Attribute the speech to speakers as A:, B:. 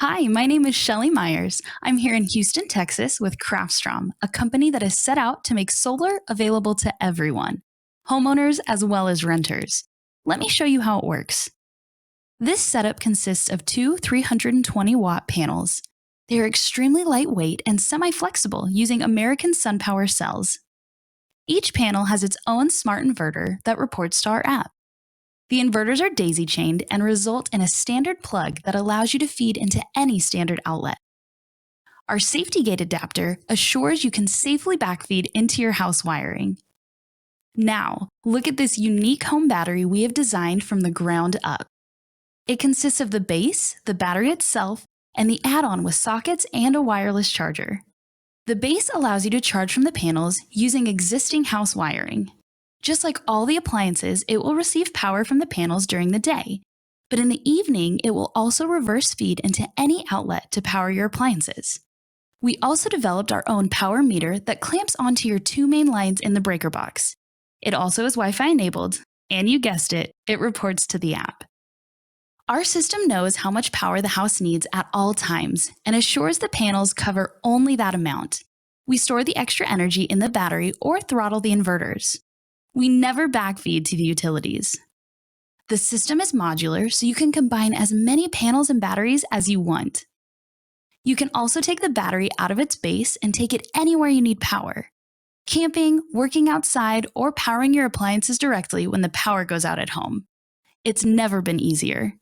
A: Hi, my name is Shelly Myers. I'm here in Houston, Texas with Craftstrom, a company that is set out to make solar available to everyone, homeowners as well as renters. Let me show you how it works. This setup consists of two 320-watt panels. They are extremely lightweight and semi-flexible using American SunPower cells. Each panel has its own smart inverter that reports to our app. The inverters are daisy-chained and result in a standard plug that allows you to feed into any standard outlet. Our safety gate adapter assures you can safely backfeed into your house wiring. Now, look at this unique home battery we have designed from the ground up. It consists of the base, the battery itself, and the add-on with sockets and a wireless charger. The base allows you to charge from the panels using existing house wiring. Just like all the appliances, it will receive power from the panels during the day, but in the evening, it will also reverse feed into any outlet to power your appliances. We also developed our own power meter that clamps onto your two main lines in the breaker box. It also is Wi-Fi enabled, and you guessed it, it reports to the app. Our system knows how much power the house needs at all times and assures the panels cover only that amount. We store the extra energy in the battery or throttle the inverters. We never backfeed to the utilities. The system is modular, so you can combine as many panels and batteries as you want. You can also take the battery out of its base and take it anywhere you need power. Camping, working outside, or powering your appliances directly when the power goes out at home. It's never been easier.